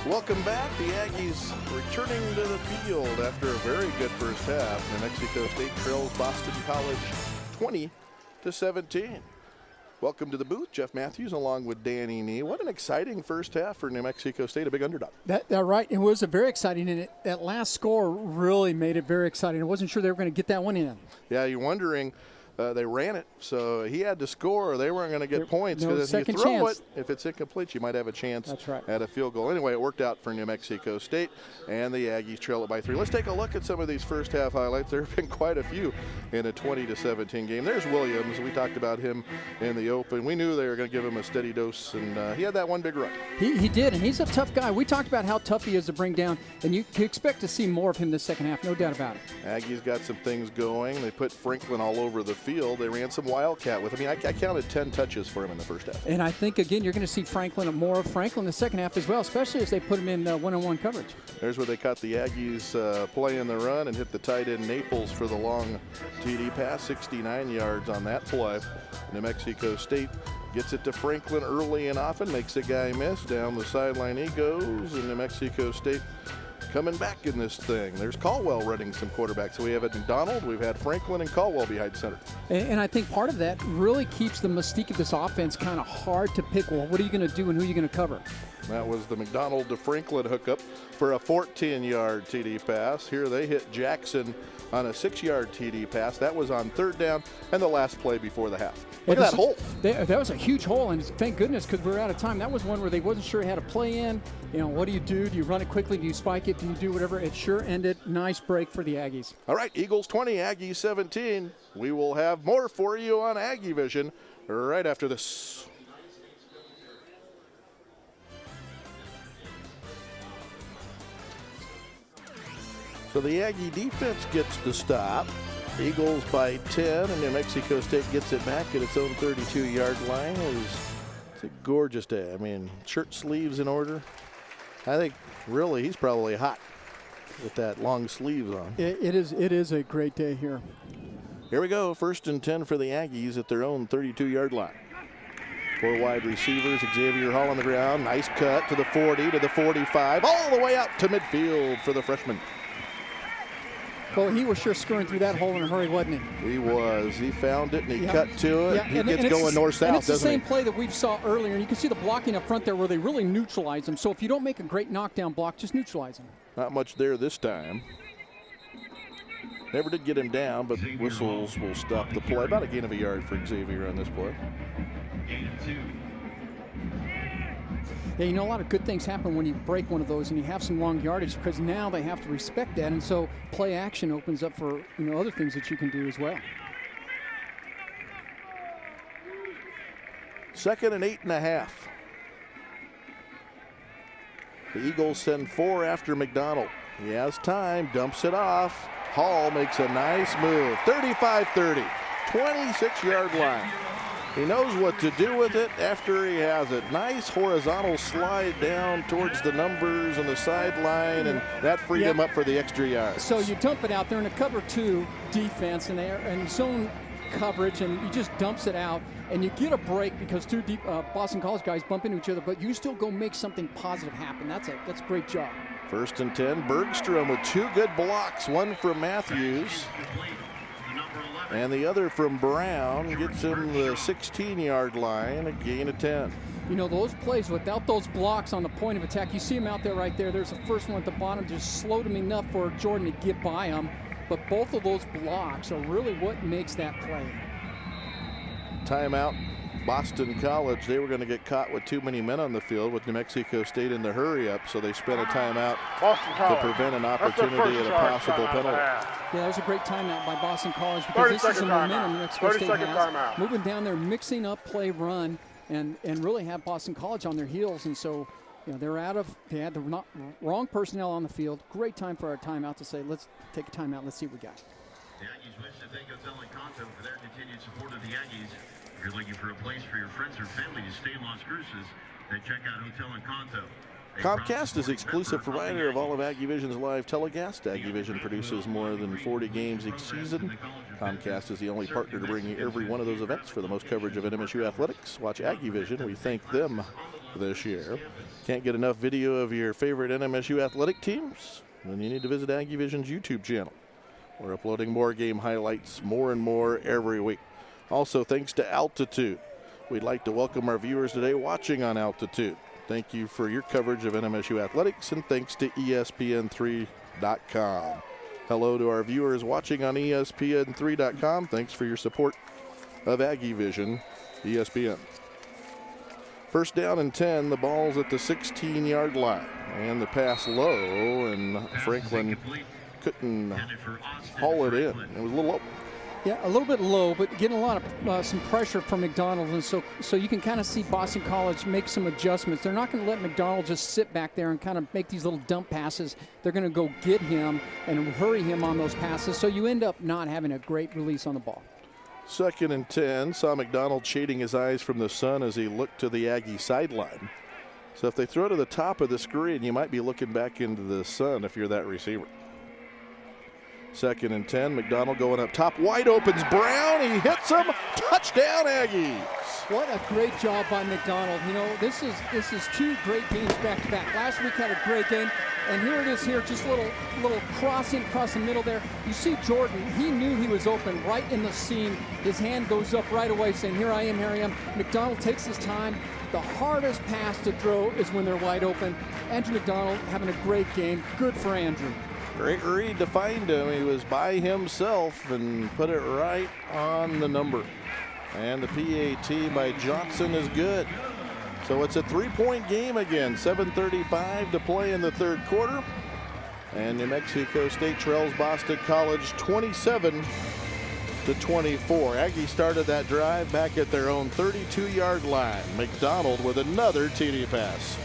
Welcome back. The Aggies returning to the field after a very good first half. New Mexico State trails Boston College 20-17. Welcome to the booth, Jeff Matthews, along with Danny Nee. What an exciting first half for New Mexico State, a big underdog. That right. It was a very exciting, and that last score really made it very exciting. I wasn't sure they were going to get that one in. Yeah, you're wondering. They ran it, so he had to score. They weren't going to get points because if you throw it, if it's incomplete, you might have a chance at a field goal. Anyway, it worked out for New Mexico State, and the Aggies trail it by 3. Let's take a look at some of these first half highlights. There have been quite a few in a 20-17 game. There's Williams. We talked about him in the open. We knew they were going to give him a steady dose, and he had that one big run. He did, and he's a tough guy. We talked about how tough he is to bring down, and you can expect to see more of him this second half, no doubt about it. Aggies got some things going. They put Franklin all over the field. They ran some Wildcat with him. I counted 10 touches for him in the first half. And I think, again, you're going to see more of Franklin in the second half as well, especially as they put him in one-on-one coverage. There's where they caught the Aggies playing the run and hit the tight end Naples for the long TD pass, 69 yards on that play. New Mexico State gets it to Franklin early and often, makes a guy miss. Down the sideline he goes, and New Mexico State coming back in this thing. There's Caldwell running some quarterbacks. So we have McDonald, we've had Franklin and Caldwell behind center. And I think part of that really keeps the mystique of this offense kind of hard to pick. Well, what are you going to do and who are you going to cover? That was the McDonald to Franklin hookup for a 14-yard TD pass. Here they hit Jackson on a 6-yard TD pass. That was on third down and the last play before the half. Look at that hole. That was a huge hole, and thank goodness because we're out of time. That was one where they wasn't sure how to play in. You know, what do you do? Do you run it quickly? Do you spike it? Do you do whatever? It sure ended. Nice break for the Aggies. All right, Eagles 20, Aggies 17. We will have more for you on Aggie Vision right after this. So the Aggie defense gets the stop. Eagles by 10, and New Mexico State gets it back at its own 32-yard line. It's a gorgeous day. I mean, shirt sleeves in order. I think, really, he's probably hot with that long sleeves on. It is a great day here. Here we go, 1st and 10 for the Aggies at their own 32-yard line. 4 wide receivers, Xavier Hall on the ground. Nice cut to the 40, to the 45, all the way out to midfield for the freshman. Well, he was sure screwing through that hole in a hurry, wasn't he? He was. He found it, and he cut to it. Yeah. He gets going north-south, and it's the same he? play that we saw earlier, and you can see the blocking up front there where they really neutralize him. So if you don't make a great knockdown block, just neutralize him. Not much there this time. Never did get him down, but whistles will stop the play. About a gain of a yard for Xavier on this play. Yeah, you know, a lot of good things happen when you break one of those and you have some long yardage because now they have to respect that, and so play action opens up for other things that you can do as well. 2nd and 8.5. The Eagles send 4 after McDonald. He has time, dumps it off. Hall makes a nice move. 35-30, 26-yard line. He knows what to do with it after he has it. Nice horizontal slide down towards the numbers on the sideline, and that freed him up for the extra yards. So you dump it out there in a cover 2 defense and zone coverage, and he just dumps it out, and you get a break because 2 deep Boston College guys bump into each other, but you still go make something positive happen. That's a great job. 1st and 10, Bergstrom with 2 good blocks, one from Matthews and the other from Brown. Gets him the 16-yard line, a gain of 10. You know, those plays without those blocks on the point of attack, you see him out there right there. There's the first one at the bottom, just slowed him enough for Jordan to get by him. But both of those blocks are really what makes that play. Timeout, Boston College. They were going to get caught with too many men on the field with New Mexico State in the hurry-up, so they spent a timeout to prevent an opportunity at a possible penalty. Yeah, that was a great timeout by Boston College because this is a momentum New Mexico State has. Moving down there, mixing up play run, and really have Boston College on their heels, and so they had the wrong personnel on the field. Great time for our timeout to say, let's take a timeout, let's see what we got. The Aggies wish to thank Hotel Encanto for their continued support of the Aggies. If you're looking for a place for your friends or family to stay in Las Cruces, then check out Hotel Encanto. Comcast is the exclusive provider of all of AggieVision's live telecast. AggieVision produces more than 40 games each season. Comcast is the only partner to bring you every one of those events for the most coverage of NMSU athletics. Watch AggieVision. We thank them this year. Can't get enough video of your favorite NMSU athletic teams? Then you need to visit AggieVision's YouTube channel. We're uploading more game highlights more and more every week. Also, thanks to Altitude. We'd like to welcome our viewers today watching on Altitude. Thank you for your coverage of NMSU athletics, and thanks to ESPN3.com. Hello to our viewers watching on ESPN3.com. Thanks for your support of AggieVision, ESPN. First down and 10, the ball's at the 16-yard line. And the pass low, and Franklin couldn't haul it in. It was a little low. Yeah, a little bit low, but getting a lot of some pressure from McDonald, and so you can kind of see Boston College make some adjustments. They're not going to let McDonald just sit back there and kind of make these little dump passes. They're going to go get him and hurry him on those passes, so you end up not having a great release on the ball. Second and 10, saw McDonald shading his eyes from the sun as he looked to the Aggie sideline. So if they throw to the top of the screen, you might be looking back into the sun if you're that receiver. Second and 10, McDonald going up top, wide opens Brown, he hits him, touchdown Aggies. What a great job by McDonald. You know, this is two great games back to back. Last week had a great game, and here it is here, just a little crossing across the middle there. You see Jordan, he knew he was open right in the seam. His hand goes up right away saying, here I am. McDonald takes his time. The hardest pass to throw is when they're wide open. Andrew McDonald having a great game. Good for Andrew. Great read to find him. He was by himself and put it right on the number. And the PAT by Johnson is good. So it's a 3-point game again. 7:35 to play in the third quarter. And New Mexico State trails Boston College 27-24. Aggie started that drive back at their own 32-yard line. McDonald with another TD pass.